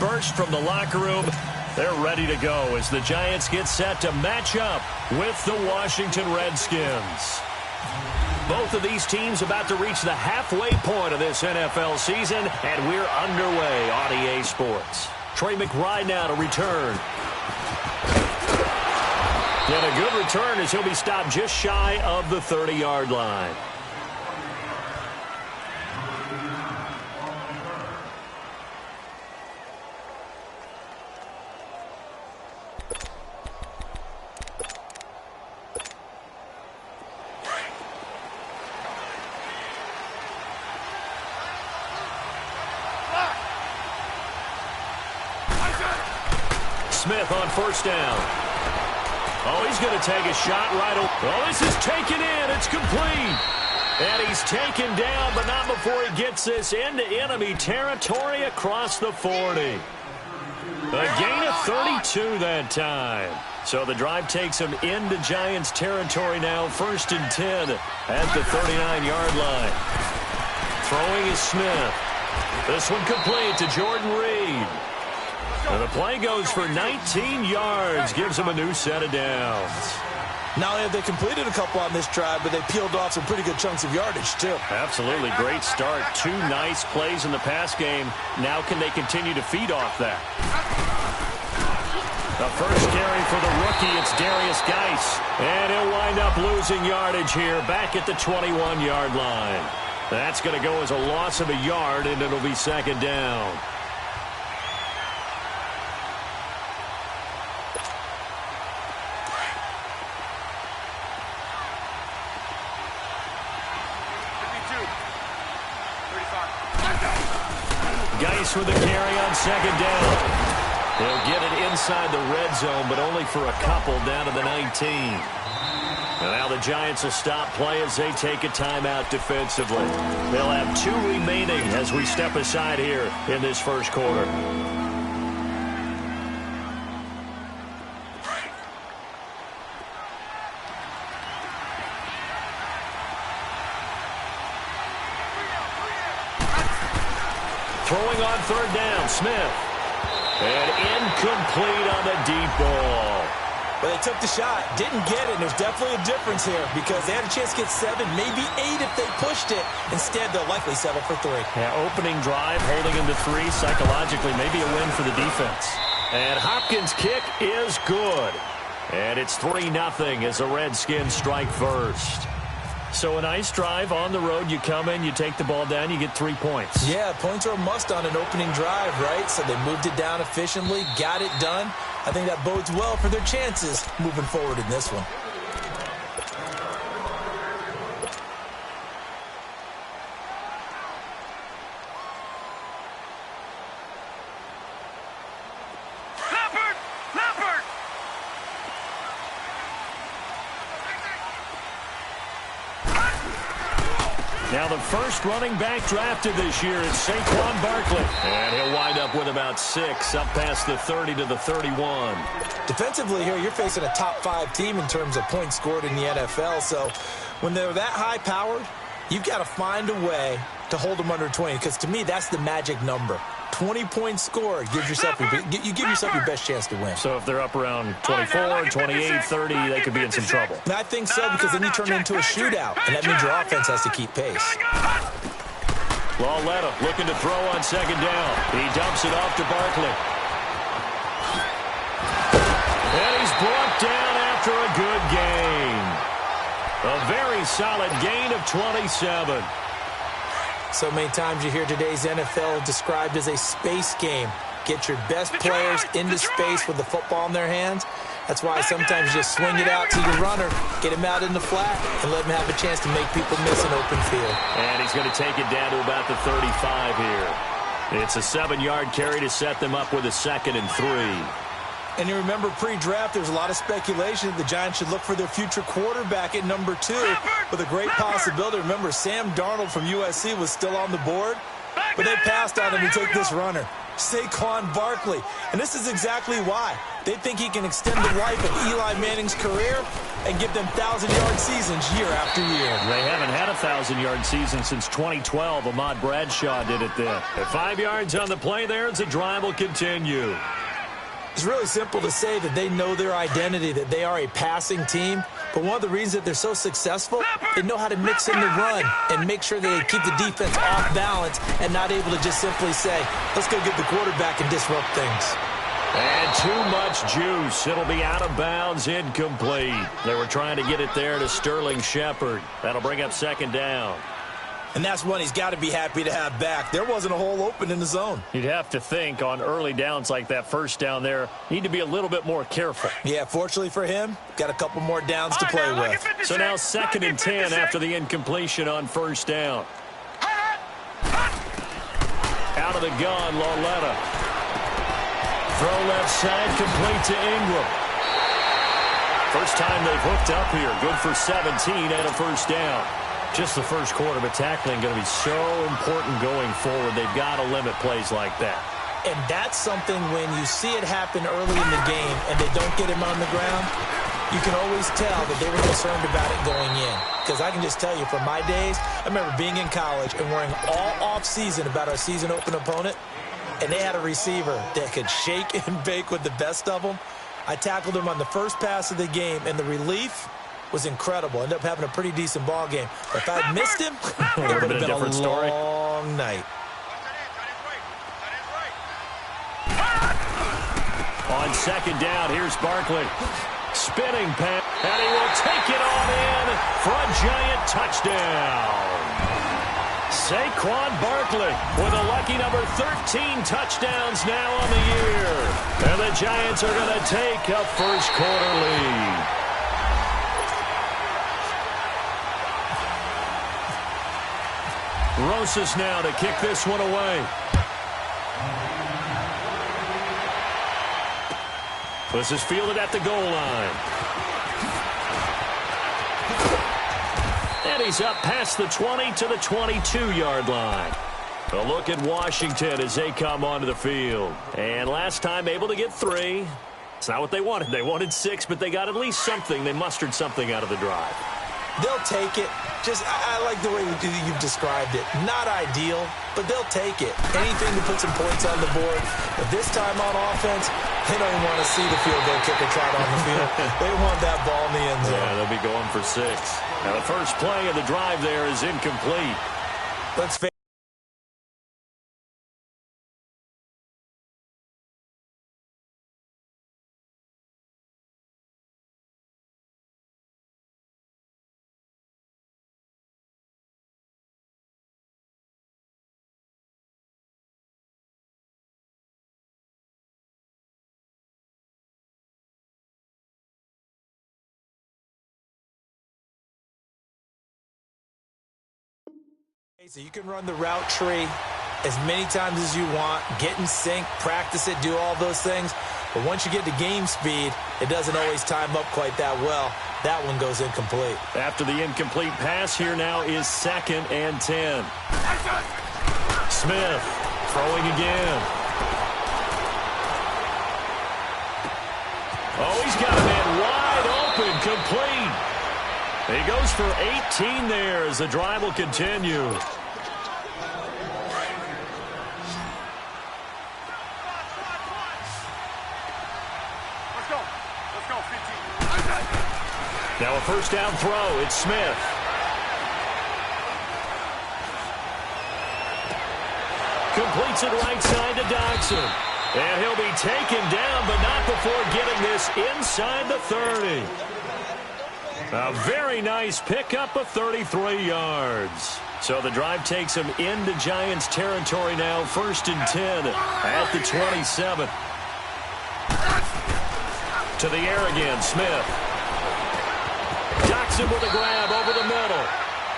burst from the locker room. They're ready to go as the Giants get set to match up with the Washington Redskins. Both of these teams about to reach the halfway point of this NFL season, and we're underway on EA Sports. Trey McBride now to return. And a good return as he'll be stopped just shy of the 30-yard line. Smith on first down. Oh, he's going to take a shot right away. Oh, this is taken in. It's complete. And he's taken down, but not before he gets this into enemy territory across the 40. A gain of 32 that time. So the drive takes him into Giants territory now. 1st and 10 at the 39-yard line. Throwing is Smith. This one complete to Jordan Reed. And the play goes for 19 yards, gives them a new set of downs. Not only have they completed a couple on this drive, but they peeled off some pretty good chunks of yardage, too. Absolutely. Great start. 2 nice plays in the pass game. Now can they continue to feed off that? The first carry for the rookie, it's Darius Geis. And he'll wind up losing yardage here back at the 21-yard line. That's going to go as a loss of a yard, and it'll be 2nd down. Geis with the carry on 2nd down. They'll get it inside the red zone, but only for a couple down to the 19. And now the Giants will stop play as they take a timeout defensively. They'll have 2 remaining as we step aside here in this first quarter. Throwing on 3rd down, Smith. And incomplete on the deep ball. Well, they took the shot, didn't get it, and there's definitely a difference here because they had a chance to get 7, maybe 8 if they pushed it. Instead, they'll likely settle for 3. Yeah, opening drive, holding them to 3 psychologically, maybe a win for the defense. And Hopkins' kick is good. And it's 3-0 as the Redskins strike first. So a nice drive on the road. You come in, you take the ball down, you get 3 points. Yeah, points are a must on an opening drive, right? So they moved it down efficiently, got it done. I think that bodes well for their chances moving forward in this one. Now the first running back drafted this year is Saquon Barkley. And he'll wind up with about 6 up past the 30 to the 31. Defensively here, you're facing a top 5 team in terms of points scored in the NFL. So when they're that high-powered, you've got to find a way to hold them under 20. Because to me, that's the magic number. 20 points scored gives yourself you give yourself your best chance to win. So if they're up around 24, 28, 30, they could be in some trouble. And I think so because then you turn it into a shootout, and that means your offense has to keep pace. Lauletta looking to throw on 2nd down. He dumps it off to Barkley. And he's brought down after a good gain. A very solid gain of 27. So many times you hear today's NFL described as a space game. Get your best players into space with the football in their hands. That's why sometimes you just swing it out to your runner, get him out in the flat, and let him have a chance to make people miss an open field. And he's going to take it down to about the 35 here. It's a 7-yard carry to set them up with a 2nd and 3. And you remember pre-draft, there's a lot of speculation that the Giants should look for their future quarterback at number 2 with a great possibility. Remember, Sam Darnold from USC was still on the board. But they passed on him to take this runner, Saquon Barkley. And this is exactly why. They think he can extend the life of Eli Manning's career and give them 1,000-yard seasons year after year. They haven't had a 1,000-yard season since 2012. Ahmad Bradshaw did it then. At 5 yards on the play there as the drive will continue. It's really simple to say that they know their identity, that they are a passing team. But one of the reasons that they're so successful, they know how to mix in the run and make sure they keep the defense off balance and not able to just simply say, let's go get the quarterback and disrupt things. And too much juice. It'll be out of bounds, incomplete. They were trying to get it there to Sterling Shepard. That'll bring up second down. And that's one he's got to be happy to have back. There wasn't a hole open in the zone. You'd have to think on early downs like that first down there, need to be a little bit more careful. Yeah, fortunately for him, got a couple more downs to play with. So now 2nd and 10 after the incompletion on first down. Out of the gun, Lauletta. Throw left side, complete to Ingram. First time they've hooked up here. Good for 17 and a first down. Just the first quarter, but tackling going to be so important going forward. They've got to limit plays like that. And that's something when you see it happen early in the game and they don't get him on the ground, you can always tell that they were concerned about it going in. Because I can just tell you from my days, I remember being in college and worrying all off-season about our season open opponent, and they had a receiver that could shake and bake with the best of them. I tackled him on the first pass of the game, and the relief was incredible. Ended up having a pretty decent ball game. But if I'd missed him, it would have been a different story. Long night. On second down, here's Barkley. Spinning pass, and he will take it on in for a giant touchdown. Saquon Barkley with a lucky number 13 touchdowns now on the year. And the Giants are going to take a first quarter lead. Rosas now to kick this one away. This is fielded at the goal line. And he's up past the 20 to the 22-yard line. A look at Washington as they come onto the field. And last time able to get 3. It's not what they wanted. They wanted 6, but they got at least something. They mustered something out of the drive. They'll take it. I like the way you've described it. Not ideal, but they'll take it. Anything to put some points on the board. But this time on offense, they don't even want to see the field goal kicker trot on the field. They want that ball in the end zone. Yeah, they'll be going for 6. Now the first play of the drive there is incomplete. Let's face so you can run the route tree as many times as you want, get in sync, practice it, do all those things. But once you get to game speed, it doesn't always time up quite that well. That one goes incomplete. After the incomplete pass, here now is 2nd and 10. Smith throwing again. Oh, he's got a man wide open, complete. He goes for 18 there as the drive will continue. Now a first down throw. It's Smith. Completes it right side to Dodson. And he'll be taken down, but not before getting this inside the 30. A very nice pickup of 33 yards. So the drive takes him into Giants territory now. 1st and 10 at the 27. To the air again, Smith. Docks him with a grab over the middle.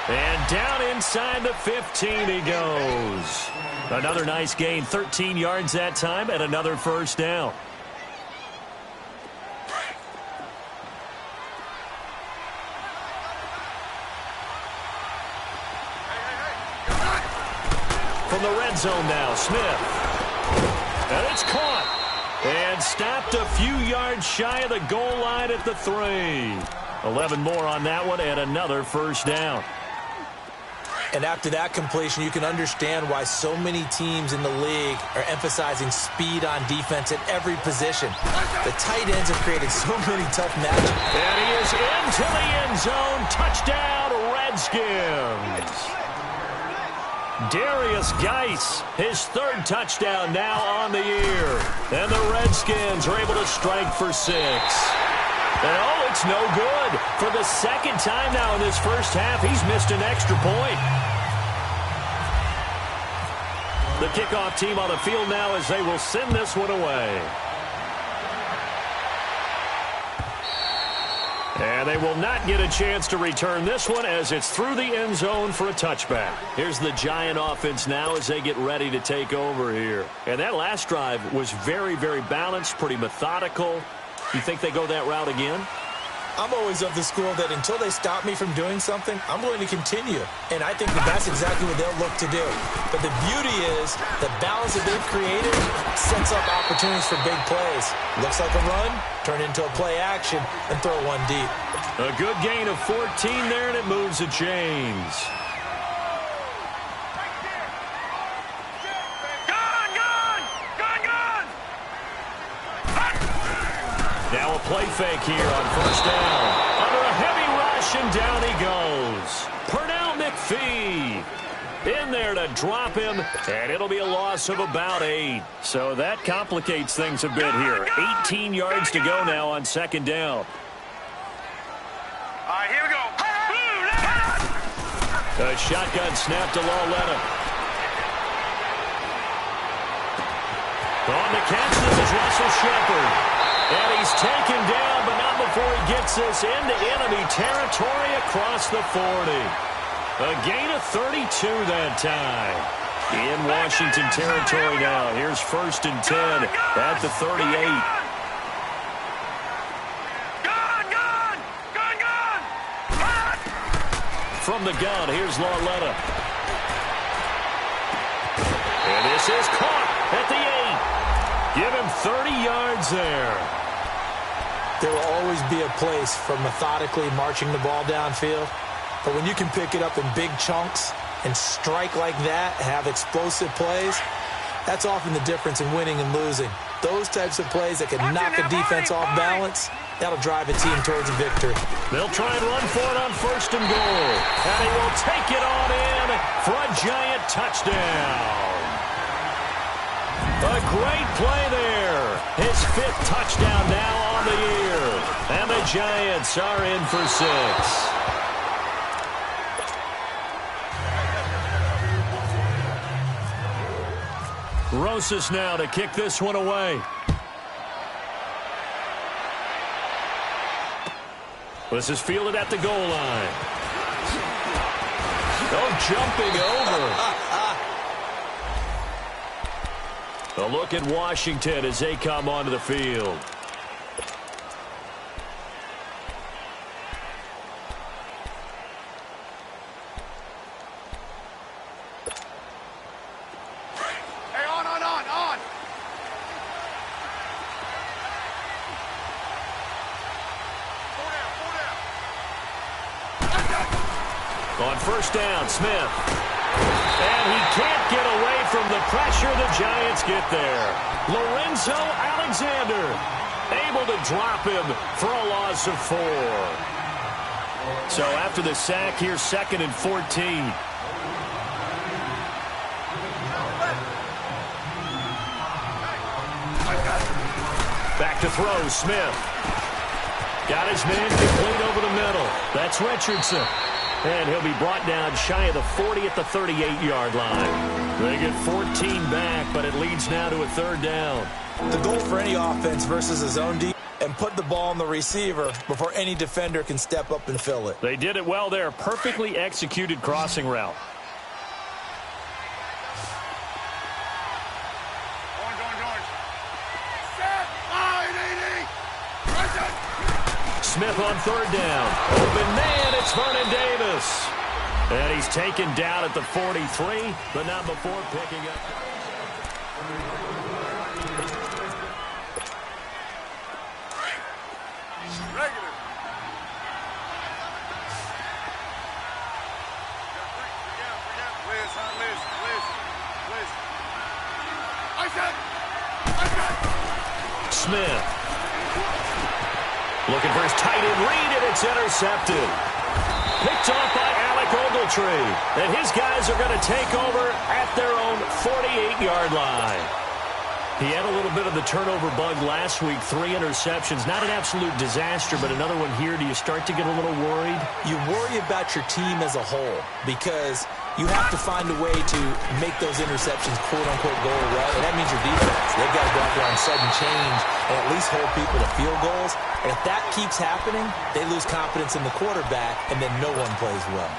And down inside the 15 he goes. Another nice gain, 13 yards that time, and another first down. From the red zone now, Smith. And it's caught. And stopped a few yards shy of the goal line at the 3. 11 more on that one and another first down. And after that completion, you can understand why so many teams in the league are emphasizing speed on defense at every position. The tight ends have created so many tough matchups. And he is into the end zone. Touchdown, Redskins. Darius Geis, his 3rd touchdown now on the year. And the Redskins are able to strike for 6. And oh, it's no good. For the 2nd time now in this first half, he's missed an extra point. The kickoff team on the field now as they will send this one away. And they will not get a chance to return this one as it's through the end zone for a touchback. Here's the Giant offense now as they get ready to take over here. And that last drive was very, very balanced, pretty methodical. You think they go that route again? I'm always of the school that until they stop me from doing something, I'm going to continue. And I think that's exactly what they'll look to do. But the beauty is the balance that they've created sets up opportunities for big plays. Looks like a run, turn into a play action, and throw one deep. A good gain of 14 there, and it moves the chains. Now a play fake here on first down. Under a heavy rush, and down he goes. Pernell McPhee in there to drop him, and it'll be a loss of about 8. So that complicates things a bit here. 18 yards to go now on 2nd down. All right, here we go. A shotgun snap to Lauletta. On the catch, this is Russell Shepard. And he's taken down, but not before he gets this into enemy territory across the 40. A gain of 32 that time. In Washington territory now. Here's 1st and 10 at the 38. From the gun, here's Lauletta. And this is caught at the 8. Give him 30 yards there. There will always be a place for methodically marching the ball downfield. But when you can pick it up in big chunks and strike like that, have explosive plays, that's often the difference in winning and losing. Those types of plays that can knock a defense off balance, that'll drive a team towards a victory. They'll try and run for it on 1st and goal. And he will take it on in for a Giant touchdown. A great play there. His 5th touchdown now on the year. And the Giants are in for 6. Rosas now to kick this one away. This is fielded at the goal line. Oh, jumping over. A look at Washington as they come onto the field. Hey, on. On 1st down, Smith. And he can't get away from the pressure. The Giants get there. Lorenzo Alexander able to drop him for a loss of 4. So after the sack here, 2nd and 14. Back to throw, Smith. Got his man complete over the middle. That's Richardson. And he'll be brought down shy of the 40 at the 38-yard line. They get 14 back, but it leads now to a 3rd down. The goal for any offense versus a zone deep and put the ball on the receiver before any defender can step up and fill it. They did it well there. Perfectly executed crossing route. George. Smith on 3rd down. Open man, it's Vernon Davis. And he's taken down at the 43, but not before picking up. Regular. Smith. Looking for his tight end read, and it's intercepted. Picked off by Alec Ogletree. And his guys are going to take over at their own 48-yard line. He had a little bit of the turnover bug last week, 3 interceptions. Not an absolute disaster, but another one here. Do you start to get a little worried? You worry about your team as a whole because you have to find a way to make those interceptions, quote-unquote, go away, and that means your defense. They've got to go out there on sudden change and at least hold people to field goals. And if that keeps happening, they lose confidence in the quarterback, and then no one plays well.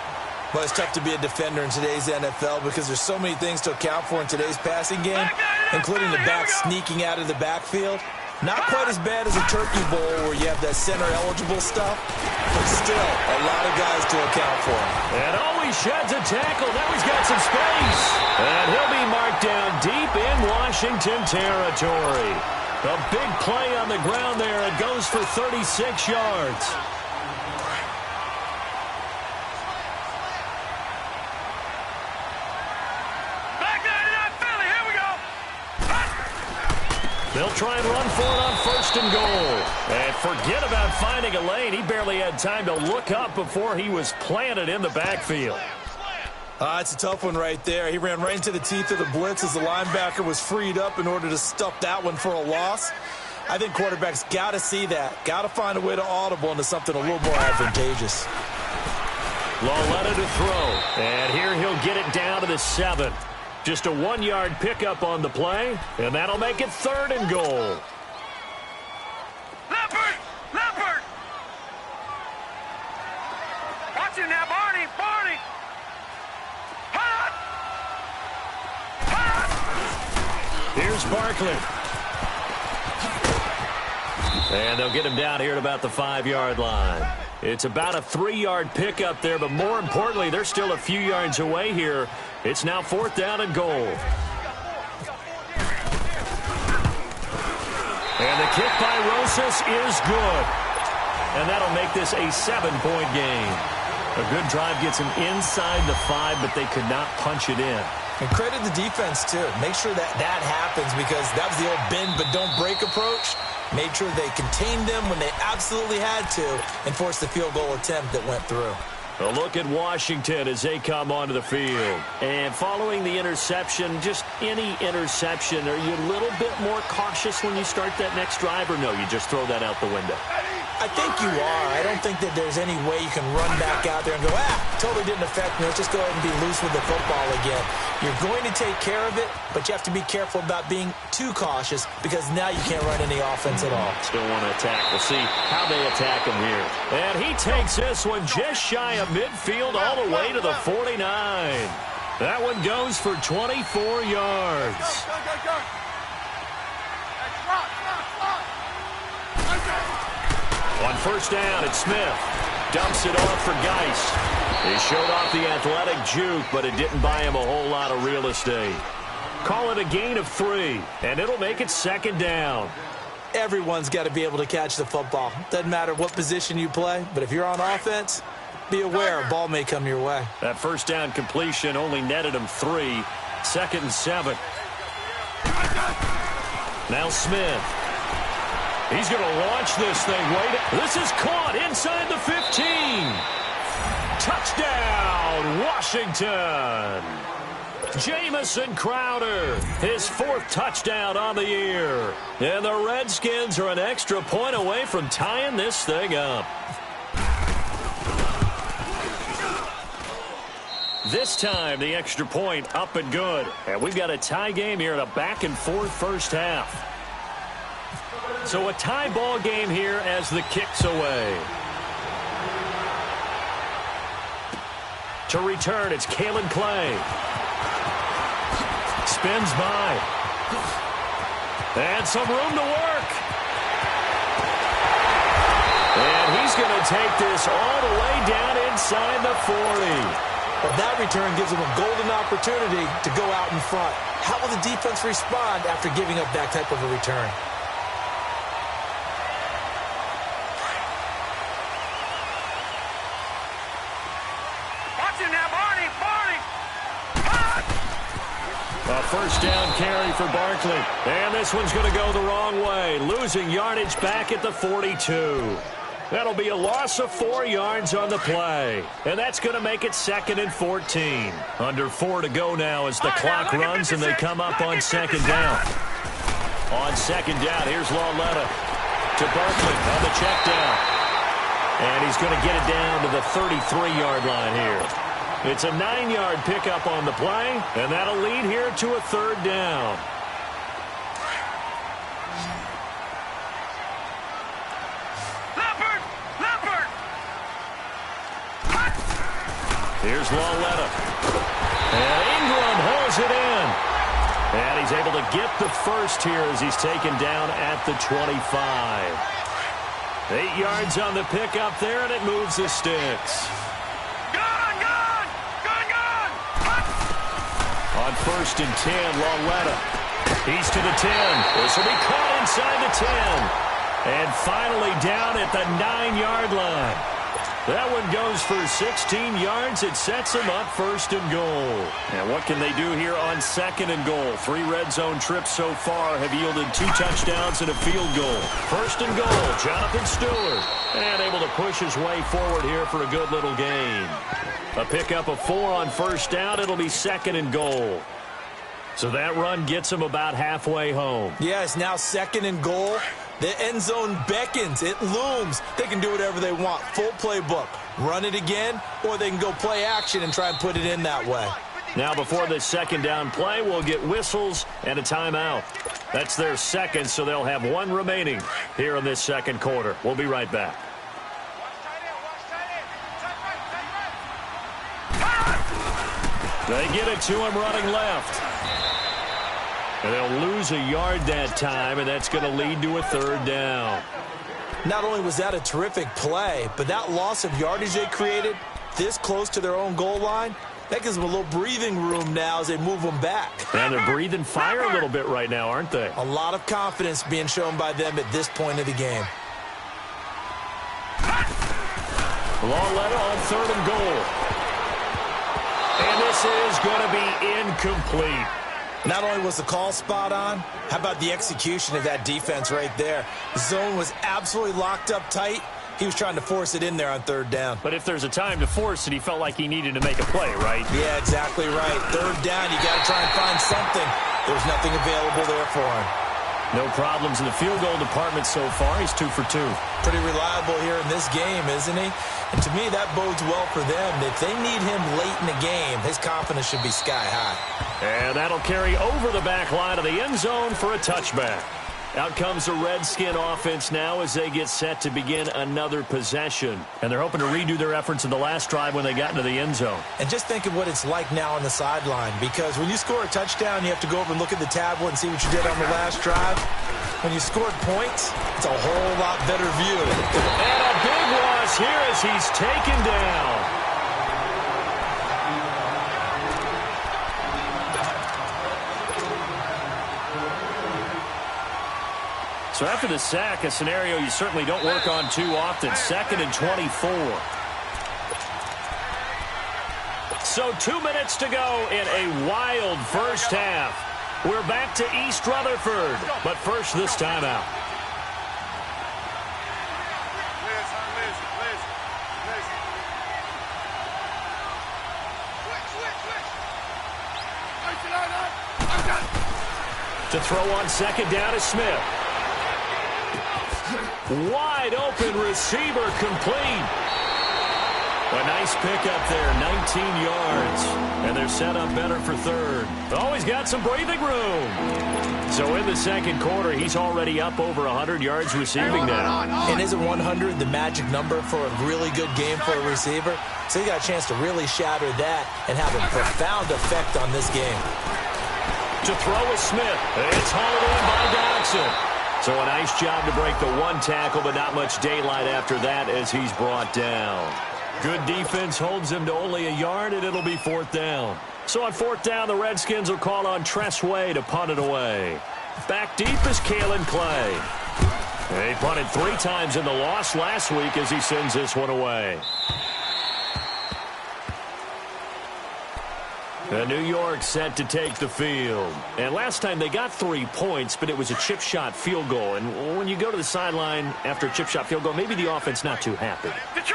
Well, it's tough to be a defender in today's NFL because there's so many things to account for in today's passing game, including the back sneaking out of the backfield. Not quite as bad as a Turkey Bowl where you have that center-eligible stuff, but still a lot of guys to account for. And he sheds a tackle. Now he's got some space. And he'll be marked down deep in Washington territory. A big play on the ground there. It goes for 36 yards. They'll try and run for it on 1st and goal. And forget about finding a lane. He barely had time to look up before he was planted in the backfield. It's a tough one right there. He ran right into the teeth of the blitz as the linebacker was freed up in order to stuff that one for a loss. I think quarterbacks got to see that. Got to find a way to audible into something a little more advantageous. Lauletta to throw. And here he'll get it down to the 7. Just a 1-yard pickup on the play, and that'll make it 3rd and goal. Leopard! Leopard! Watch him now, Barney! Barney! Hot! Hot! Here's Barkley. And they'll get him down here at about the 5-yard line. It's about a 3-yard pickup there, but more importantly, they're still a few yards away here. It's now 4th down and goal. And the kick by Rosas is good. And that'll make this a 7-point game. A good drive gets them inside the 5, but they could not punch it in. And credit the defense, too. Make sure that happens because that was the old bend but don't break approach. Made sure they contained them when they absolutely had to and forced the field goal attempt that went through. A look at Washington as they come onto the field. And following the interception, just any interception, are you a little bit more cautious when you start that next drive, or no, you just throw that out the window? I think you are. I don't think that there's any way you can run back out there and go, totally didn't affect me. Let's just go ahead and be loose with the football again. You're going to take care of it, but you have to be careful about being too cautious because now you can't run any offense at all. Still want to attack. We'll see how they attack him here. And he takes this one just shy of midfield all the way to the 49. That one goes for 24 yards. Go. On 1st down, it's Smith. Dumps it off for Geist. He showed off the athletic juke, but it didn't buy him a whole lot of real estate. Call it a gain of 3, and it'll make it 2nd down. Everyone's got to be able to catch the football. Doesn't matter what position you play, but if you're on offense, be aware a ball may come your way. That 1st down completion only netted him 3. 2nd and 7. Now Smith. He's going to launch this thing. This is caught inside the 15. Touchdown, Washington. Jamison Crowder, his 4th touchdown on the year. And the Redskins are an extra point away from tying this thing up. This time, the extra point up and good. And we've got a tie game here in a back-and-forth 1st half. So a tie ball game here as the kick's away. To return, it's Kalen Clay. Spins by. And some room to work. And he's going to take this all the way down inside the 40. Well, that return gives them a golden opportunity to go out in front. How will the defense respond after giving up that type of a return? Watch him now, Barney! Barney! A first down carry for Barkley. And this one's going to go the wrong way, losing yardage back at the 42. That'll be a loss of 4 yards on the play. And that's going to make it 2nd and 14. Under 4 to go now as the clock runs and they come up on 2nd down. On 2nd down, here's Lauletta to Barkley on the check down. And he's going to get it down to the 33-yard line here. It's a 9-yard pickup on the play, and that'll lead here to a 3rd down. Here's Lauletta. And Ingram holds it in. And he's able to get the first here as he's taken down at the 25. 8 yards on the pickup there, and it moves the sticks. Gone! Gone! Gone! Gone! On 1st and 10, Lauletta. He's to the 10. This will be caught inside the 10. And finally down at the 9-yard line. That one goes for 16 yards. It sets them up 1st and goal. And what can they do here on 2nd and goal? 3 red zone trips so far have yielded 2 touchdowns and a field goal. 1st and goal, Jonathan Stewart. And able to push his way forward here for a good little gain. A pickup of 4 on 1st down. It'll be 2nd and goal. So that run gets them about halfway home. Yeah, it's now 2nd and goal. The end zone beckons. It looms. They can do whatever they want. Full playbook. Run it again, or they can go play action and try and put it in that way. Now before this 2nd down play, we'll get whistles and a timeout. That's their 2nd, so they'll have 1 remaining here in this 2nd quarter. We'll be right back. They get it to him running left. And they'll lose a yard that time, and that's going to lead to a 3rd down. Not only was that a terrific play, but that loss of yardage they created this close to their own goal line, that gives them a little breathing room now as they move them back. And they're breathing fire a little bit right now, aren't they? A lot of confidence being shown by them at this point of the game. Lauletta on 3rd and goal. And this is going to be incomplete. Not only was the call spot on, how about the execution of that defense right there? The zone was absolutely locked up tight. He was trying to force it in there on 3rd down. But if there's a time to force it, he felt like he needed to make a play, right? Yeah, exactly right. 3rd down, you got to try and find something. There's nothing available there for him. No problems in the field goal department so far. He's 2 for 2. Pretty reliable here in this game, isn't he? And to me, that bodes well for them. If they need him late in the game, his confidence should be sky high. And that'll carry over the back line of the end zone for a touchback. Out comes the Redskin offense now as they get set to begin another possession. And they're hoping to redo their efforts in the last drive when they got into the end zone. And just think of what it's like now on the sideline, because when you score a touchdown, you have to go over and look at the tablet and see what you did on the last drive. When you scored points, it's a whole lot better view. And a big loss here as he's taken down. So after the sack, a scenario you certainly don't work on too often. 2nd and 24. So 2 minutes to go in a wild first half. We're back to East Rutherford, but first this timeout. To throw on 2nd down is Smith. Wide open receiver complete. A nice pickup there, 19 yards. And they're set up better for 3rd. Oh, he's got some breathing room. So in the 2nd quarter, he's already up over 100 yards receiving now. And isn't 100 the magic number for a really good game for a receiver? So he got a chance to really shatter that and have a profound effect on this game. To throw is Smith. It's hauled in by Dodson. So a nice job to break the 1 tackle, but not much daylight after that as he's brought down. Good defense holds him to only a yard, and it'll be 4th down. So on 4th down, the Redskins will call on Tress Way to punt it away. Back deep is Kalen Clay. He punted 3 times in the loss last week as he sends this one away. And New York set to take the field. And last time they got 3 points, but it was a chip shot field goal. And when you go to the sideline after a chip shot field goal, maybe the offense not too happy.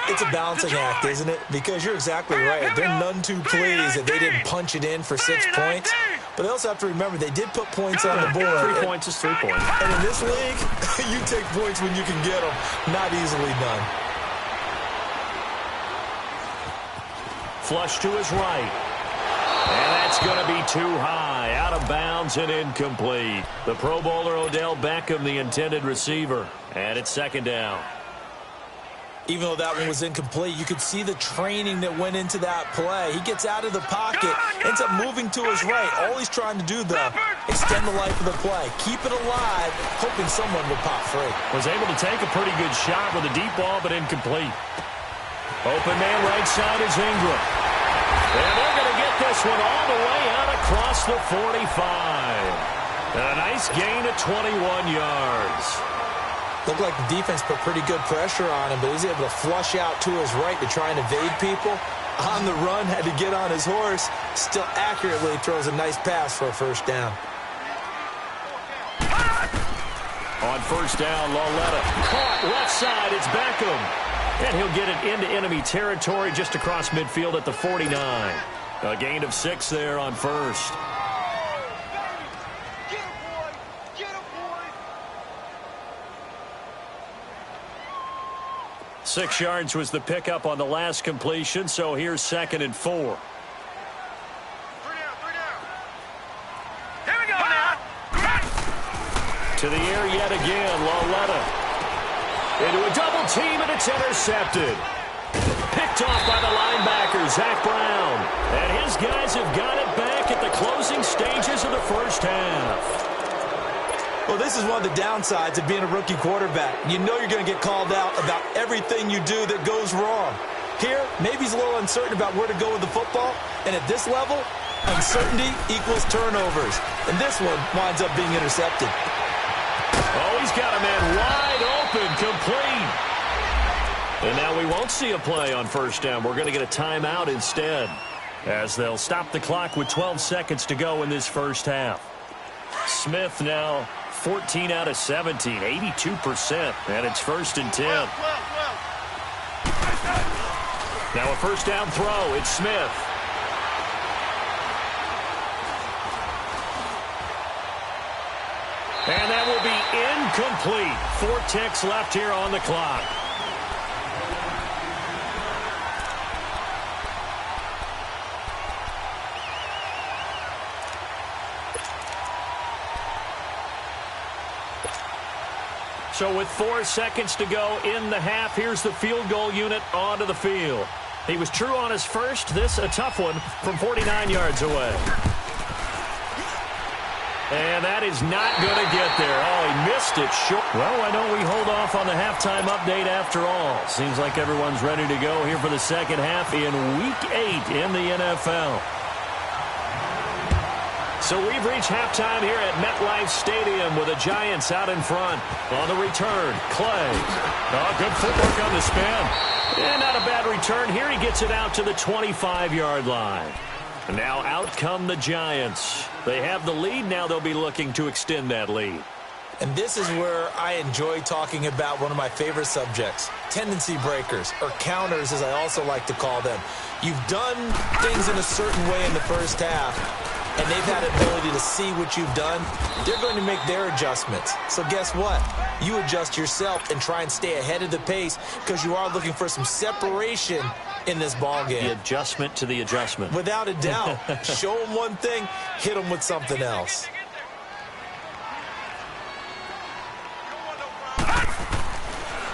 It's a balancing act, isn't it? Because you're exactly right. They're none too pleased that they didn't punch it in for 6 points. But they also have to remember they did put points on the board. 3 points is 3 points. And in this league, you take points when you can get them. Not easily done. Flush to his right. And that's going to be too high, out of bounds and incomplete. The Pro Bowler Odell Beckham, the intended receiver. And it's 2nd down. Even though that one was incomplete, you could see the training that went into that play. He gets out of the pocket, ends up moving to his right. All he's trying to do, though, extend the life of the play. Keep it alive, hoping someone would pop free. Was able to take a pretty good shot with a deep ball, but incomplete. Open man right side is Ingram. And they're going to get this one all the way out across the 45. And a nice gain of 21 yards. Looked like the defense put pretty good pressure on him, but he's able to flush out to his right to try and evade people. On the run, had to get on his horse. Still accurately throws a nice pass for a 1st down. On 1st down, Lauletta. Caught left side, it's Beckham. And he'll get it into enemy territory just across midfield at the 49. A gain of 6 there on 1st. Get him, boy! Get him, boy! 6 yards was the pickup on the last completion, so here's 2nd and 4. 3 down, 3 down. Here we go now. To the air yet again, Lauletta. Into a double team, and it's intercepted. Picked off by the linebacker, Zach Brown. And his guys have got it back at the closing stages of the 1st half. Well, this is one of the downsides of being a rookie quarterback. You know you're going to get called out about everything you do that goes wrong. Here, maybe he's a little uncertain about where to go with the football. And at this level, uncertainty equals turnovers. And this one winds up being intercepted. Oh, he's got a man wide open, complete. And now we won't see a play on 1st down. We're going to get a timeout instead, as they'll stop the clock with 12 seconds to go in this 1st half. Smith now 14 out of 17, 82%, and it's 1st and 10. Now a 1st down throw. It's Smith. And that will be incomplete. 4 ticks left here on the clock. So with 4 seconds to go in the half, here's the field goal unit onto the field. He was true on his first. This a tough one from 49 yards away. And that is not going to get there. Oh, he missed it short. Well, why don't we hold off on the halftime update after all? Seems like everyone's ready to go here for the 2nd half in Week 8 in the NFL. So we've reached halftime here at MetLife Stadium with the Giants out in front. On the return, Clay. Oh, good footwork on the spin. And not a bad return here. He gets it out to the 25-yard line. And now out come the Giants. They have the lead. Now they'll be looking to extend that lead. And this is where I enjoy talking about one of my favorite subjects, tendency breakers, or counters as I also like to call them. You've done things in a certain way in the 1st half, and they've had the ability to see what you've done. They're going to make their adjustments. So guess what? You adjust yourself and try and stay ahead of the pace because you are looking for some separation in this ball game. The adjustment to the adjustment. Without a doubt. Show them one thing, hit them with something else.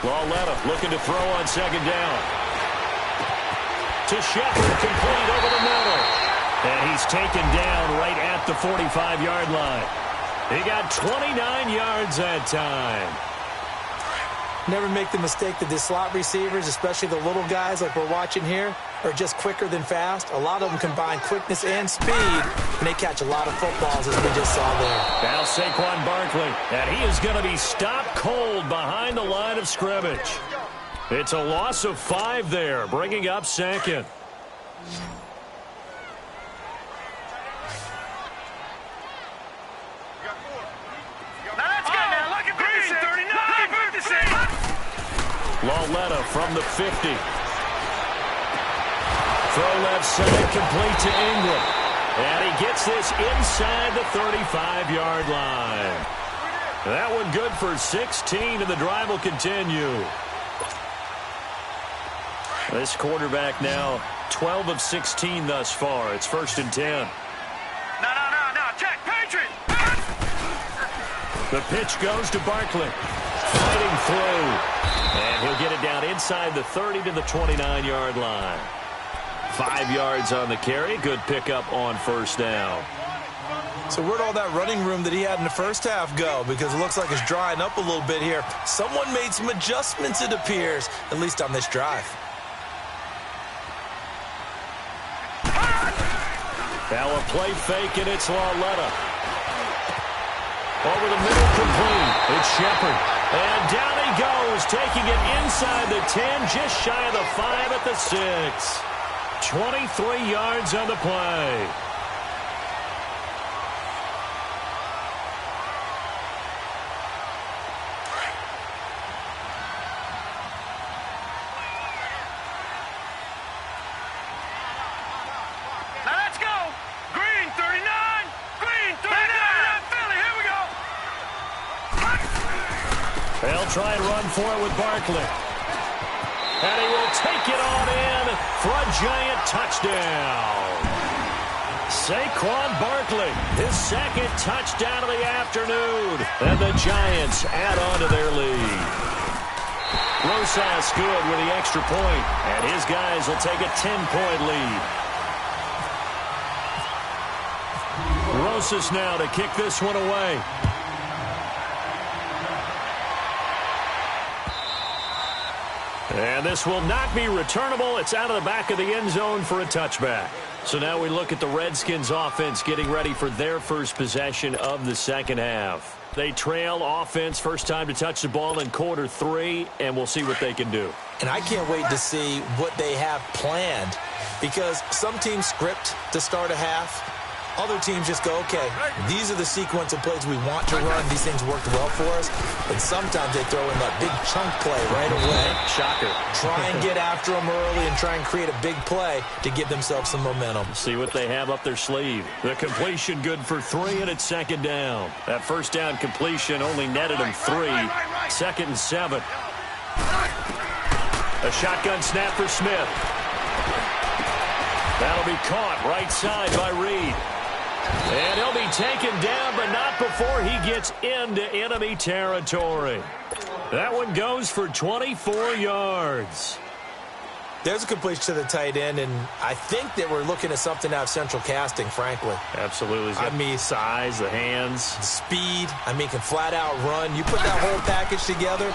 Lauletta looking to throw on 2nd down. To Shepard, complete over the middle. And he's taken down right at the 45-yard line. He got 29 yards that time. Never make the mistake that the slot receivers, especially the little guys like we're watching here, are just quicker than fast. A lot of them combine quickness and speed, and they catch a lot of footballs, as we just saw there. Now Saquon Barkley, and he is going to be stopped cold behind the line of scrimmage. It's a loss of 5 there, bringing up second. Lauletta from the 50. Throw left side, complete to Ingram. And he gets this inside the 35-yard line. That one good for 16, and the drive will continue. This quarterback now 12 of 16 thus far. It's 1st and 10. No. Check, Patriot. The pitch goes to Barkley. Fighting through. And he'll get it down inside the 30 to the 29-yard line. 5 yards on the carry. Good pickup on 1st down. So where'd all that running room that he had in the first half go? Because it looks like it's drying up a little bit here. Someone made some adjustments, it appears, at least on this drive. Now a play fake, and it's Lauletta. Over the middle, complete. It's Shepard. And down he goes, taking it inside the 10, just shy of the 5 at the 6. 23 yards on the play. Now let's go. Green 39. Green 39. Philly, here we go. They'll try and run for it with Barkley. And he will take it on in for a giant touchdown. Saquon Barkley, his 2nd touchdown of the afternoon. And the Giants add on to their lead. Rosas good with the extra point, and his guys will take a 10-point lead. Rosas now to kick this one away. And this will not be returnable. It's out of the back of the end zone for a touchback. So now we look at the Redskins offense getting ready for their first possession of the second half. They trail offense, first time to touch the ball in quarter 3, and we'll see what they can do. And I can't wait to see what they have planned, because some teams script to start a half. Other teams just go, okay, these are the sequence of plays we want to run. These things worked well for us. And sometimes they throw in that big chunk play right away. Shocker. Try and get after them early and try and create a big play to give themselves some momentum. See what they have up their sleeve. The completion good for 3, and it's 2nd down. That 1st down completion only netted them 3. 2nd and 7. A shotgun snap for Smith. That'll be caught right side by Reed. And he'll be taken down, but not before he gets into enemy territory. That one goes for 24 yards. There's a completion to the tight end, and I think that we're looking at something out of central casting, frankly. Absolutely. I mean, size, the hands. Speed. I mean, can flat out run. You put that whole package together,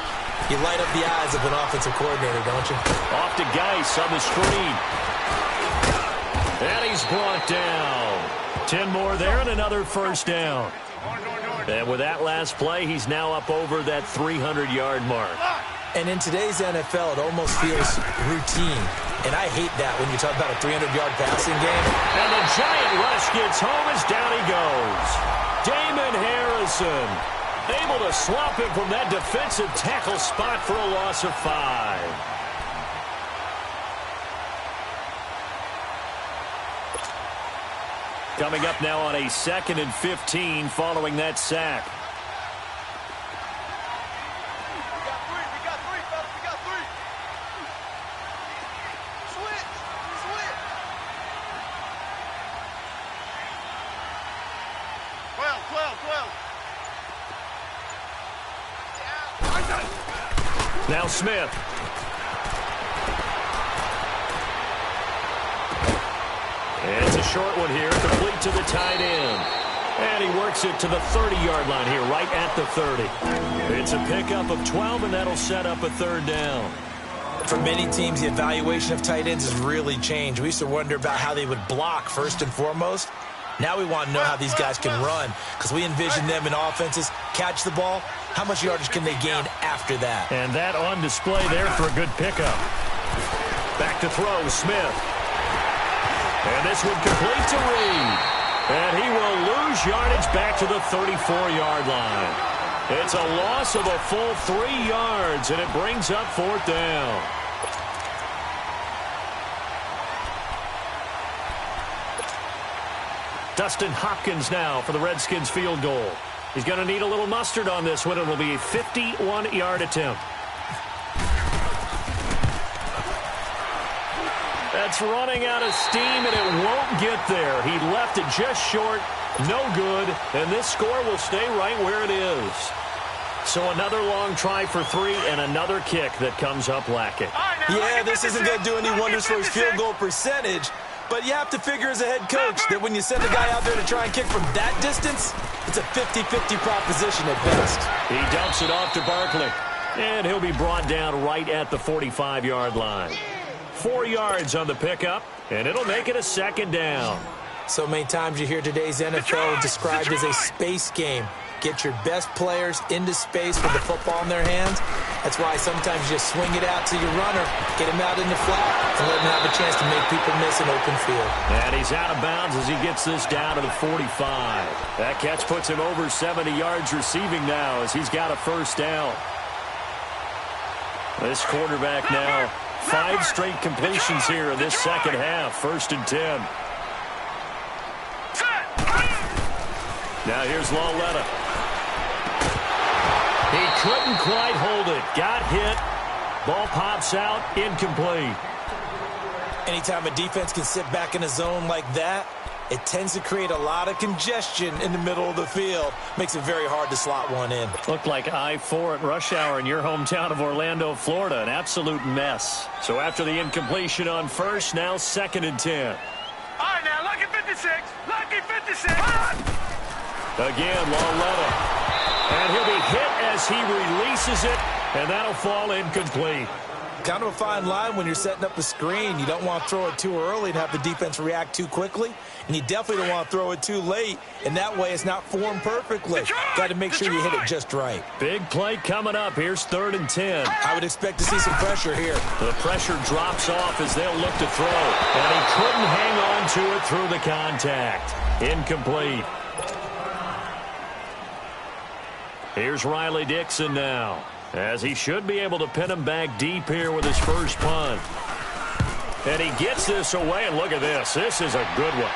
you light up the eyes of an offensive coordinator, don't you? Off to Geis on the screen. And he's brought down. 10 more there and another 1st down. And with that last play, he's now up over that 300-yard mark. And in today's NFL, it almost feels routine. And I hate that when you talk about a 300-yard passing game. And the giant rush gets home as down he goes. Damon Harrison able to swap him from that defensive tackle spot for a loss of 5. Coming up now on a 2nd and 15 following that sack. We got three, fellas. We got 3. Switch. 12. Now Smith. And it's a short one here, complete to the tight end. And he works works it to the 30-yard line here, right at the 30. It's a pickup of 12, and that'll set up a third down. For many teams, the evaluation of tight ends has really changed. We used to wonder about how they would block first and foremost. Now we want to know how these guys can run, because we envision them in offenses catch the ball. How much yardage can they gain after that? And that on display there for a good pickup. Back to throw, Smith. And this one complete to Reed. And he will lose yardage back to the 34-yard line. It's a loss of a full 3 yards, and it brings up fourth down. Dustin Hopkins now for the Redskins field goal. He's going to need a little mustard on this one. It will be a 51-yard attempt. That's running out of steam, and it won't get there. He left it just short. No good. And this score will stay right where it is. So another long try for 3 and another kick that comes up lacking. Yeah, this isn't going to do any wonders for his field goal percentage. But you have to figure as a head coach that when you send a guy out there to try and kick from that distance, it's a 50-50 proposition at best. He dumps it off to Barkley. And he'll be brought down right at the 45-yard line. 4 yards on the pickup, and it'll make it a second down. So many times you hear today's NFL described as a space game. Get your best players into space with the football in their hands. That's why sometimes you just swing it out to your runner, get him out in the flat, and let him have a chance to make people miss an open field. And he's out of bounds as he gets this down to the 45. That catch puts him over 70 yards receiving now as he's got a first down. This quarterback now, 5 straight completions here in this second half, 1st and 10. Now here's Lawletta. He couldn't quite hold it. Got hit. Ball pops out. Incomplete. Anytime a defense can sit back in a zone like that, it tends to create a lot of congestion in the middle of the field. Makes it very hard to slot one in. Looked like I-4 at rush hour in your hometown of Orlando, Florida. An absolute mess. So after the incompletion on first, now 2nd and 10. All right, now, lucky 56. Lucky 56. Again, Lawletta. And he'll be hit as he releases it, and that'll fall incomplete. Kind of a fine line when you're setting up a screen. You don't want to throw it too early and have the defense react too quickly. And you definitely don't want to throw it too late, and that way it's not formed perfectly. Got to make sure you hit it just right. Big play coming up. Here's 3rd and 10. I would expect to see some pressure here. The pressure drops off as they'll look to throw. And he couldn't hang on to it through the contact. Incomplete. Here's Riley Dixon now, as he should be able to pin him back deep here with his first punt. And he gets this away, and look at this. This is a good one.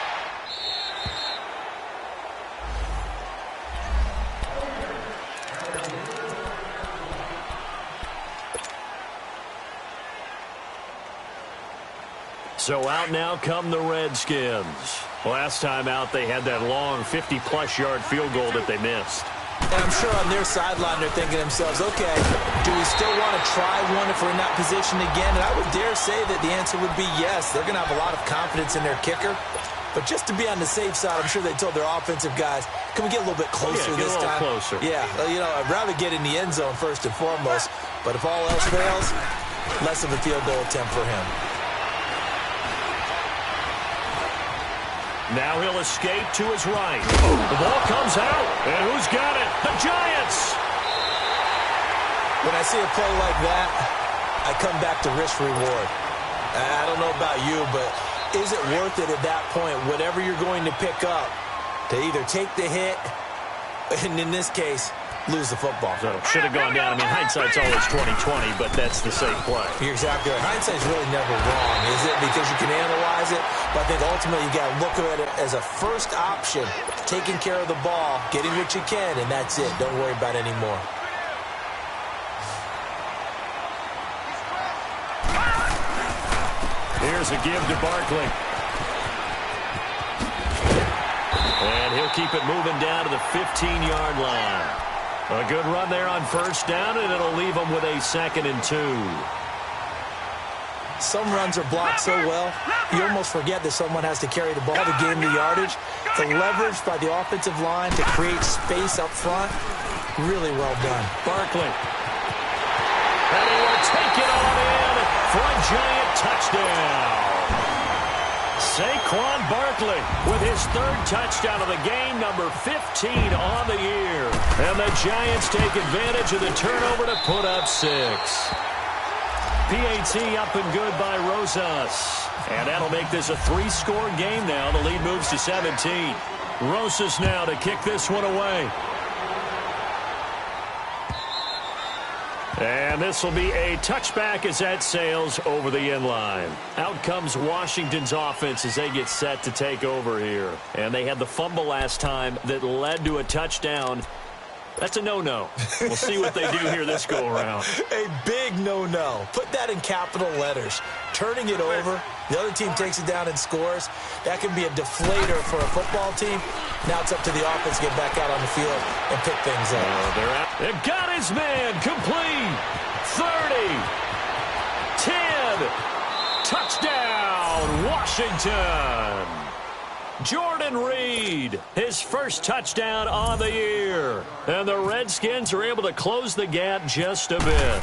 So out now come the Redskins. Last time out, they had that long 50-plus yard field goal that they missed. And I'm sure on their sideline they're thinking to themselves, okay, do we still want to try one if we're in that position again? And I would dare say that the answer would be yes. They're going to have a lot of confidence in their kicker. But just to be on the safe side, I'm sure they told their offensive guys, can we get a little bit closer this time? Closer. Yeah, you know, I'd rather get in the end zone first and foremost. But if all else fails, less of a field goal attempt for him. Now he'll escape to his right. The ball comes out, and who's got it? The Giants! When I see a play like that, I come back to risk-reward. I don't know about you, but is it worth it at that point, whatever you're going to pick up, to either take the hit, and in this case, lose the football? So should have gone down. I mean, hindsight's always 20/20, but that's the safe play. You're exactly right. Hindsight's really never wrong, is it? Because you can analyze it, but I think ultimately you got to look at it as a first option, taking care of the ball, getting what you can, and that's it. Don't worry about it anymore. Here's a give to Barkley. And he'll keep it moving down to the 15-yard line. A good run there on first down, and it'll leave them with a 2nd and 2. Some runs are blocked so well, you almost forget that someone has to carry the ball to gain the yardage. The leverage by the offensive line to create space up front, really well done. Barkley. And he will take it on in for a giant touchdown. Saquon Barkley with his third touchdown of the game, number 15 on the year. And the Giants take advantage of the turnover to put up 6. PAT up and good by Rosas. And that'll make this a 3-score game now. The lead moves to 17. Rosas now to kick this one away. And this will be a touchback as that sails over the end line. Out comes Washington's offense as they get set to take over here. And they had the fumble last time that led to a touchdown. That's a no-no. We'll see what they do here this go-around. A big no-no. Put that in capital letters. Turning it over, the other team takes it down and scores. That can be a deflator for a football team. Now it's up to the offense to get back out on the field and pick things up. They're out. It got his man. Complete. 30. 10. Touchdown, Washington. Jordan Reed, his first touchdown on the year. And the Redskins are able to close the gap just a bit.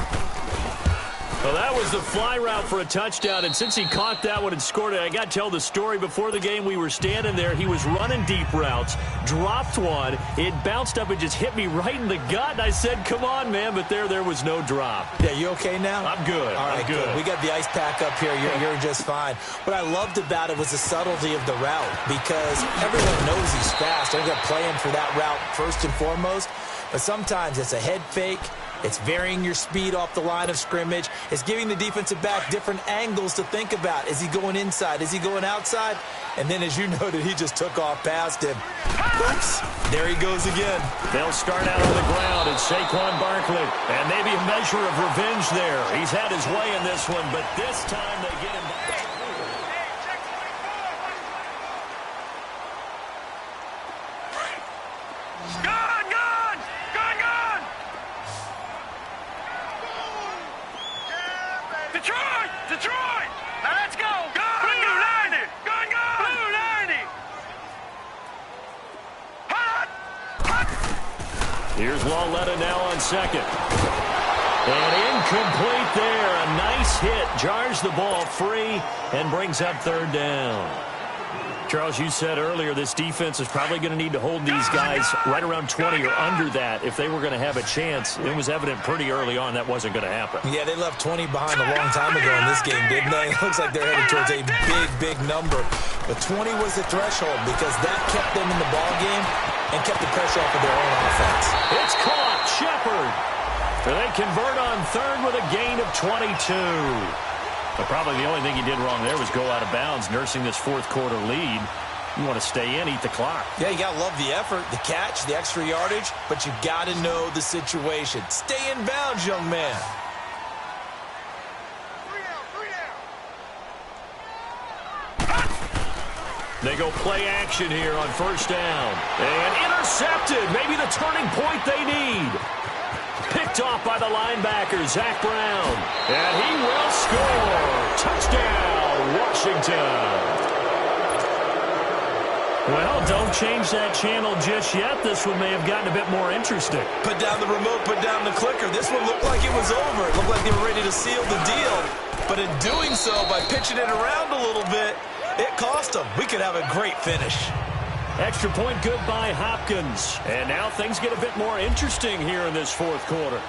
Well, that was the fly route for a touchdown, and since he caught that one and scored it, I got to tell the story. Before the game, we were standing there. He was running deep routes, dropped one. It bounced up and just hit me right in the gut, and I said, come on, man, but there was no drop. Yeah, you okay now? I'm good. All right, I'm good. We got the ice pack up here. You're just fine. What I loved about it was the subtlety of the route, because everyone knows he's fast. They're going to play him for that route first and foremost, but sometimes it's a head fake. It's varying your speed off the line of scrimmage. It's giving the defensive back different angles to think about. Is he going inside? Is he going outside? And then, as you noted, he just took off past him. Oops. There he goes again. They'll start out on the ground. It's Saquon Barkley. And maybe a measure of revenge there. He's had his way in this one, but this time they get him back. Detroit! Now let's go! Blue 90! Blue 90! Hot! Here's Lauletta now on second. And incomplete there. A nice hit. Jars the ball free and brings up third down. Charles, you said earlier this defense is probably going to need to hold these guys right around 20 or under that if they were going to have a chance. It was evident pretty early on that wasn't going to happen. Yeah, they left 20 behind a long time ago in this game, didn't they? It looks like they're headed towards a big number. But 20 was the threshold because that kept them in the ball game and kept the pressure off of their own offense. It's caught. Shepard. They convert on third with a gain of 22. But probably the only thing he did wrong there was go out of bounds, nursing this fourth quarter lead. You want to stay in, eat the clock. Yeah, you got to love the effort, the catch, the extra yardage, but you got to know the situation. Stay in bounds, young man. They go play action here on first down. And intercepted. Maybe the turning point they need. Picked off by the linebacker, Zach Brown. And he will score. Touchdown, Washington. Well, don't change that channel just yet. This one may have gotten a bit more interesting. Put down the remote, put down the clicker. This one looked like it was over. It looked like they were ready to seal the deal. But in doing so, by pitching it around a little bit, it cost them. We could have a great finish. Extra point good by Hopkins. And now things get a bit more interesting here in this fourth quarter.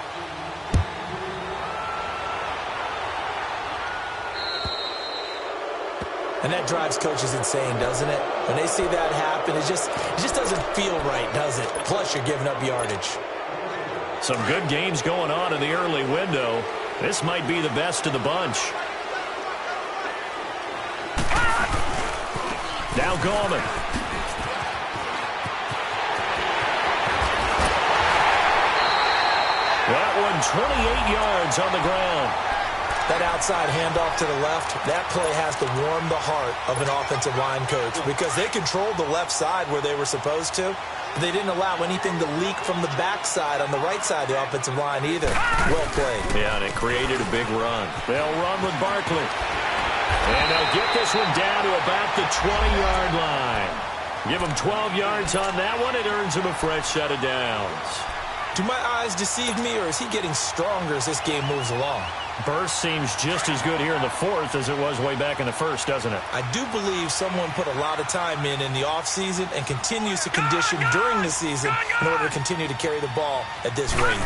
And that drives coaches insane, doesn't it? When they see that happen, it just doesn't feel right, does it? Plus, you're giving up yardage. Some good games going on in the early window. This might be the best of the bunch. Now Gallman. That one 28 yards on the ground. That outside handoff to the left, that play has to warm the heart of an offensive line coach because they controlled the left side where they were supposed to. They didn't allow anything to leak from the backside on the right side of the offensive line either. Well played. Yeah, and it created a big run. They'll run with Barkley. And they'll get this one down to about the 20-yard line. Give him 12 yards on that one. It earns him a fresh set of downs. Do my eyes deceive me, or is he getting stronger as this game moves along? Burst seems just as good here in the fourth as it was way back in the first, doesn't it? I do believe someone put a lot of time in the offseason and continues to condition during the season in order to continue to carry the ball at this rate.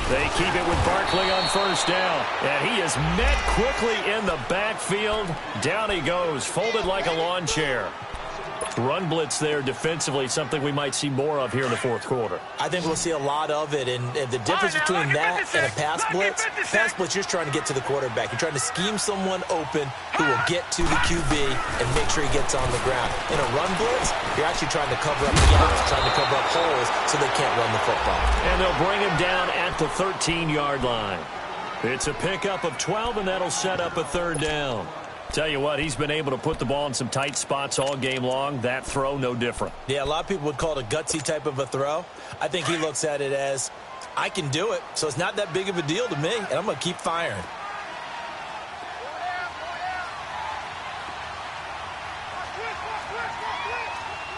They keep it with Barkley on first down. And he is met quickly in the backfield. Down he goes, folded like a lawn chair. Run blitz there defensively, something we might see more of here in the fourth quarter. I think we'll see a lot of it, and the difference between that and a pass blitz, you're just trying to get to the quarterback. You're trying to scheme someone open who will get to the QB and make sure he gets on the ground. In a run blitz, you're actually trying to cover up gaps, trying to cover up holes so they can't run the football. And they'll bring him down at the 13-yard line. It's a pickup of 12, and that'll set up a third down. Tell you what, he's been able to put the ball in some tight spots all game long. That throw, no different. Yeah, a lot of people would call it a gutsy type of a throw. I think he looks at it as, I can do it, so it's not that big of a deal to me, and I'm going to keep firing.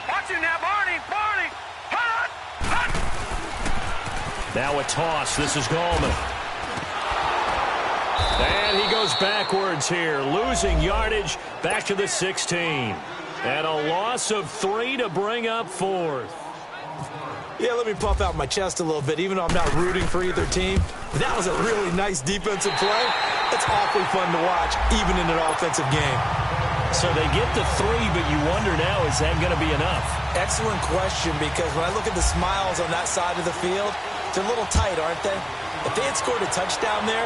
Watching that, Barney. Hut. Now a toss. This is Gallman. And he goes backwards here, losing yardage back to the 16. And a loss of 3 to bring up fourth. Yeah, let me puff out my chest a little bit, even though I'm not rooting for either team. That was a really nice defensive play. It's awfully fun to watch, even in an offensive game. So they get the 3, but you wonder now, is that going to be enough? Excellent question, because when I look at the smiles on that side of the field, they're a little tight, aren't they? If they had scored a touchdown there,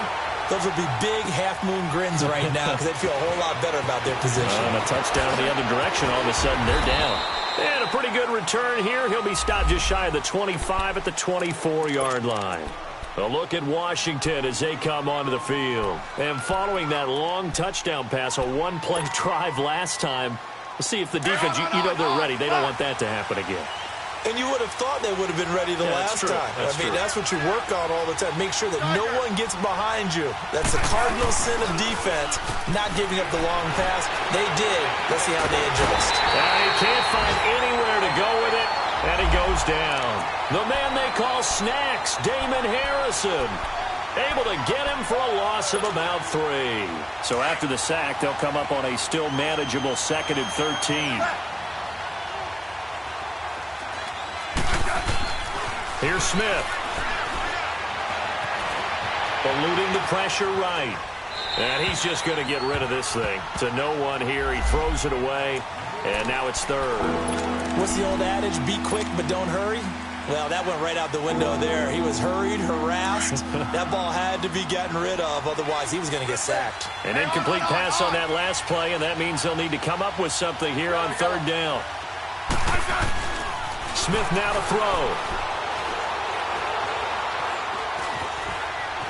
those would be big half-moon grins right now because they'd feel a whole lot better about their position. And a touchdown in the other direction, all of a sudden they're down. And a pretty good return here. He'll be stopped just shy of the 25 at the 24-yard line. A look at Washington as they come onto the field. And following that long touchdown pass, a one-play drive last time, we'll see if the defense, you know they're ready. They don't want that to happen again. And you would have thought they would have been ready the last time. That's what you work on all the time. Make sure that no one gets behind you. That's the cardinal sin of defense, not giving up the long pass. They did. Let's see how they adjust. He can't find anywhere to go with it, and he goes down. The man they call Snacks, Damon Harrison, able to get him for a loss of about 3. So after the sack, they'll come up on a still manageable 2nd and 13. Here's Smith. Eluding the pressure right. And he's just going to get rid of this thing. To no one here. He throws it away. And now it's 3rd. What's the old adage? Be quick, but don't hurry. Well, that went right out the window there. He was hurried, harassed. That ball had to be gotten rid of. Otherwise, he was going to get sacked. An incomplete pass on that last play. And that means they'll need to come up with something here on 3rd down. Smith now to throw.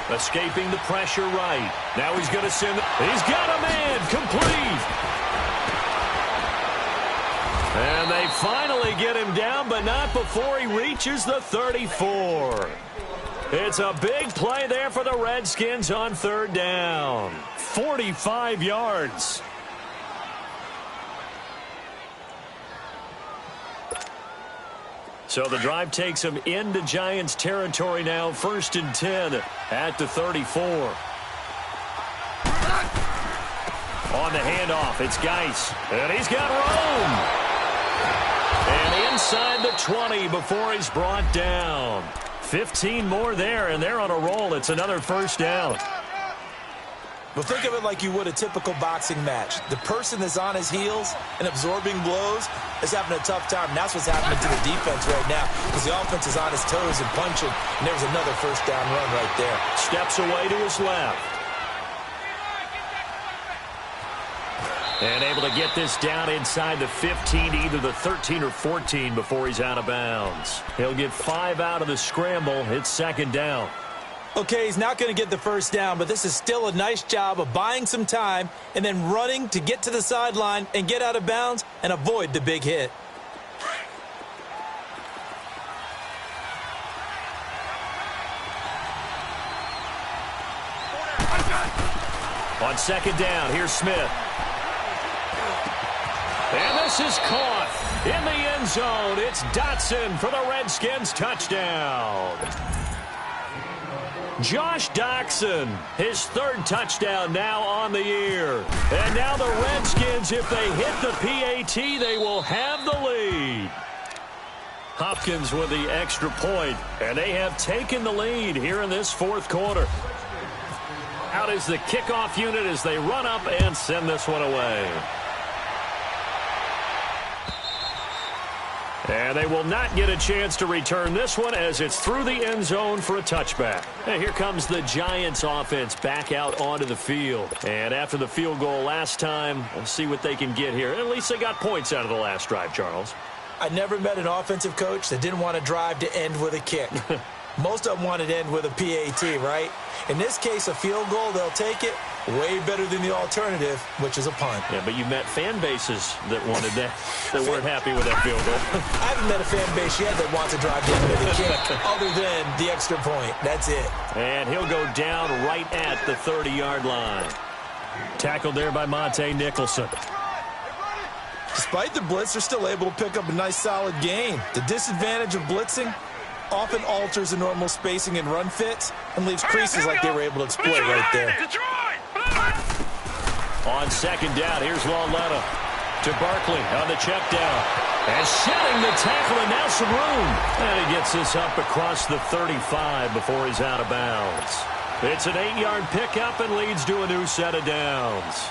Escaping the pressure right. Now he's going to send. He's got a man. Complete. And they finally get him down, but not before he reaches the 34. It's a big play there for the Redskins on 3rd down. 45 yards. So the drive takes him into Giants territory now. 1st and 10 at the 34. On the handoff, it's Geis. And he's got room. And inside the 20 before he's brought down. 15 more there, and they're on a roll. It's another 1st down. But think of it like you would a typical boxing match. The person that's on his heels and absorbing blows is having a tough time. And that's what's happening to the defense right now because the offense is on his toes and punching. And there's another 1st down run right there. Steps away to his left. And able to get this down inside the 15 to either the 13 or 14 before he's out of bounds. He'll get 5 out of the scramble. It's 2nd down. Okay, he's not going to get the 1st down, but this is still a nice job of buying some time and then running to get to the sideline and get out of bounds and avoid the big hit. On second down, here's Smith. And this is caught in the end zone. It's Dotson for the Redskins touchdown. Josh Doctson, his third touchdown now on the year. And now the Redskins, if they hit the PAT, they will have the lead. Hopkins with the extra point, and they have taken the lead here in this fourth quarter. Out is the kickoff unit as they run up and send this one away. And they will not get a chance to return this one as it's through the end zone for a touchback. And here comes the Giants offense back out onto the field. And after the field goal last time, we'll see what they can get here. At least they got points out of the last drive, Charles. I never met an offensive coach that didn't want to drive to end with a kick. Most of them wanted to end with a PAT, right? In this case, a field goal, they'll take it. Way better than the alternative, which is a punt. Yeah, but you met fan bases that wanted that, that weren't happy with that field goal. I haven't met a fan base yet that wants to drive to end with a kick other than the extra point. That's it. And he'll go down right at the 30-yard line. Tackled there by Monte Nicholson. Despite the blitz, they're still able to pick up a nice, solid gain. The disadvantage of blitzing often alters the normal spacing and run fits and leaves creases like they were able to exploit right there. On second down, here's Lauletta to Barkley on the check down. And shedding the tackle, and now some room. And he gets this up across the 35 before he's out of bounds. It's an 8-yard pickup and leads to a new set of downs.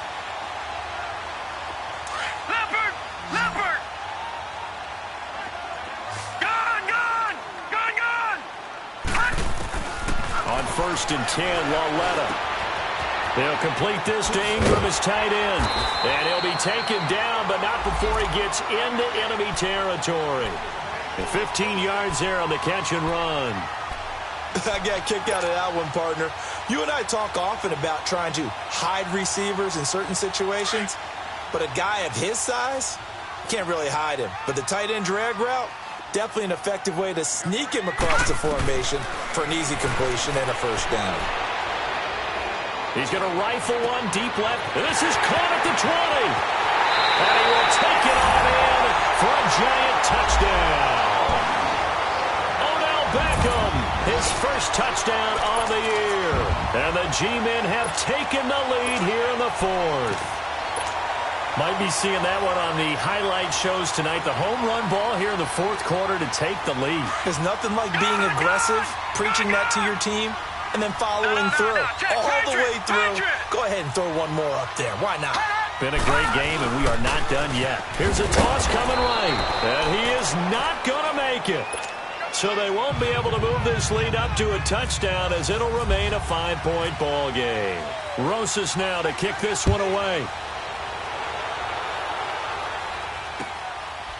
On first and 10, Lauletta. They'll complete this to Ingram as tight end. And he'll be taken down, but not before he gets into enemy territory. And 15 yards there on the catch and run. I got kicked out of that one, partner. You and I talk often about trying to hide receivers in certain situations, but a guy of his size, can't really hide him. But the tight end drag route, definitely an effective way to sneak him across the formation for an easy completion and a first down. He's going to rifle one deep left. This is caught at the 20. And he will take it on in for a giant touchdown. Odell Beckham, his first touchdown on the year. And the G-men have taken the lead here in the fourth. Might be seeing that one on the highlight shows tonight. The home run ball here in the fourth quarter to take the lead. There's nothing like being aggressive, preaching that to your team, and then following through. All the way through. Go ahead and throw one more up there. Why not? Been a great game, and we are not done yet. Here's a toss coming right. And he is not going to make it. So they won't be able to move this lead up to a touchdown as it'll remain a 5-point ball game. Rosas now to kick this one away.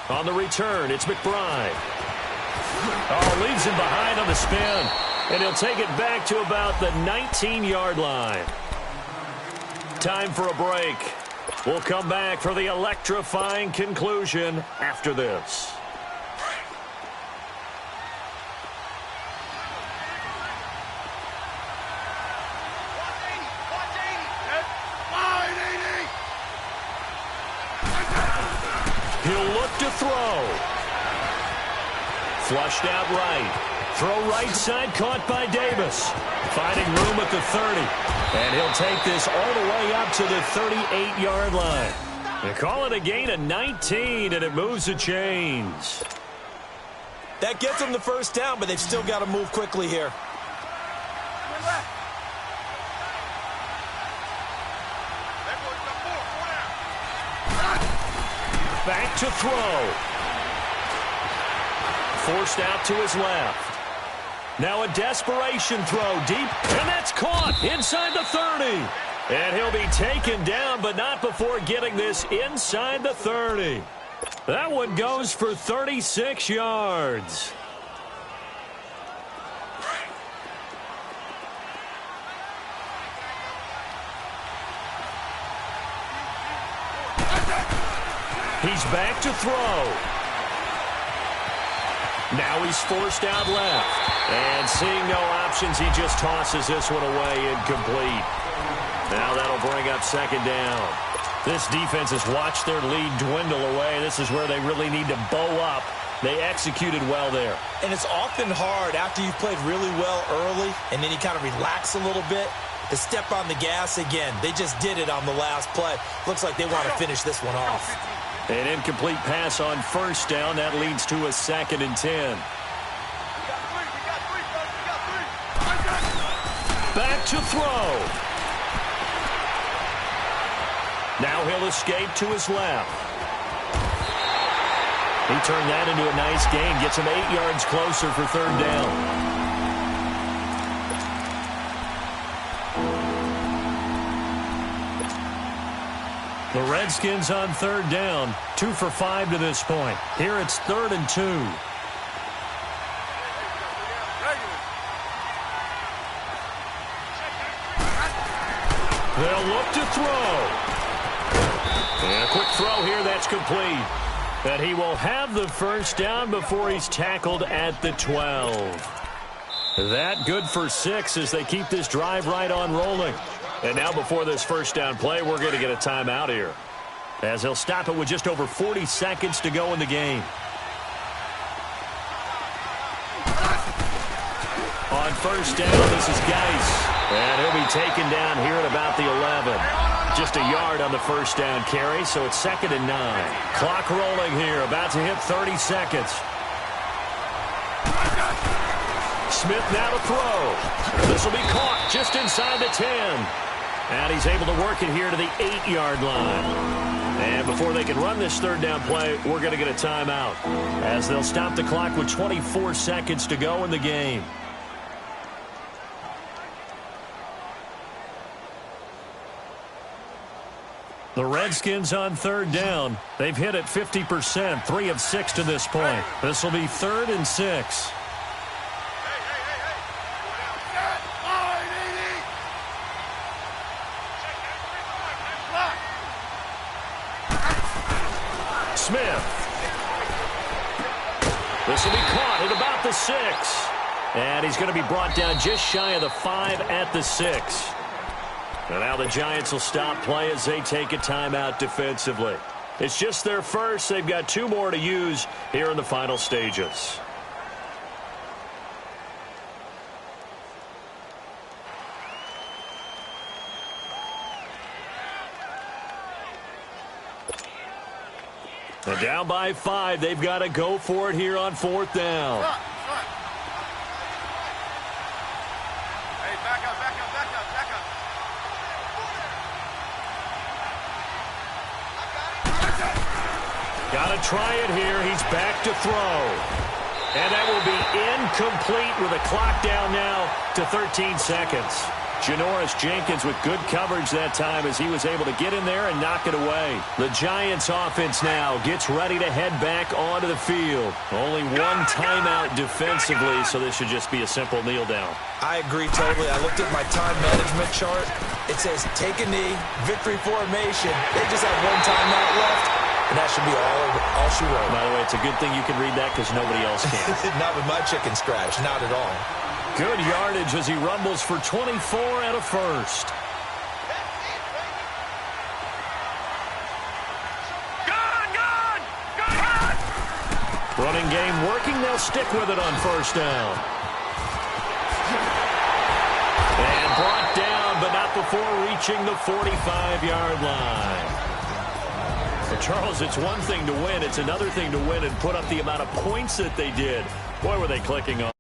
On the return, it's McBride. Oh, leaves him behind on the spin. And he'll take it back to about the 19-yard line. Time for a break. We'll come back for the electrifying conclusion after this. He'll look to throw. Flushed out right. Throw right side, caught by Davis. Finding room at the 30. And he'll take this all the way up to the 38-yard line. They call it a gain of 19, and it moves the chains. That gets them the first down, but they've still got to move quickly here. Back to throw. Forced out to his left. Now a desperation throw deep, and that's caught inside the 30. And he'll be taken down, but not before getting this inside the 30. That one goes for 36 yards. He's back to throw. Now he's forced out left. And seeing no options, he just tosses this one away incomplete. Now that'll bring up second down. This defense has watched their lead dwindle away. This is where they really need to bow up. They executed well there. And it's often hard after you've played really well early and then you kind of relax a little bit to step on the gas again. They just did it on the last play. Looks like they want to finish this one off. An incomplete pass on first down. That leads to a 2nd and 10. Back to throw. Now he'll escape to his left. He turned that into a nice gain. Gets him 8 yards closer for third down. The Redskins on third down. 2 for 5 to this point. Here it's 3rd and 2. They'll look to throw. And a quick throw here, that's complete. And he will have the first down before he's tackled at the 12. That good for 6 as they keep this drive right on rolling. And now before this first down play, we're going to get a timeout here, as he'll stop it with just over 40 seconds to go in the game. On first down, this is Geis. And he'll be taken down here at about the 11. Just a yard on the first down carry, so it's 2nd and 9. Clock rolling here, about to hit 30 seconds. Smith now to throw. This will be caught just inside the 10. And he's able to work it here to the 8-yard line. And before they can run this third down play, we're going to get a timeout, as they'll stop the clock with 24 seconds to go in the game. The Redskins on third down. They've hit it 50%, 3 of 6 to this point. This will be 3rd and 6. Smith. This will be caught at about the 6. And he's going to be brought down just shy of the 5 at the 6. And now the Giants will stop play as they take a timeout defensively. It's just their first. They've got 2 more to use here in the final stages. And down by 5. They've got to go for it here on 4th down. Hey, back up, back up, back up, back up. Got to try it here. He's back to throw. And that will be incomplete with a clock down now to 13 seconds. Janoris Jenkins with good coverage that time as he was able to get in there and knock it away. The Giants offense now gets ready to head back onto the field. Only 1 timeout defensively, so this should just be a simple kneel down. I agree totally. I looked at my time management chart. It says take a knee, victory formation. They just have 1 timeout left, and that should be all she wrote. By the way, it's a good thing you can read that because nobody else can. Not with my chicken scratch. Not at all. Good yardage as he rumbles for 24 and a first. Gone! Running game working. They'll stick with it on first down. And brought down, but not before reaching the 45-yard line. Well, Charles, it's one thing to win. It's another thing to win and put up the amount of points that they did. Boy, were they clicking on.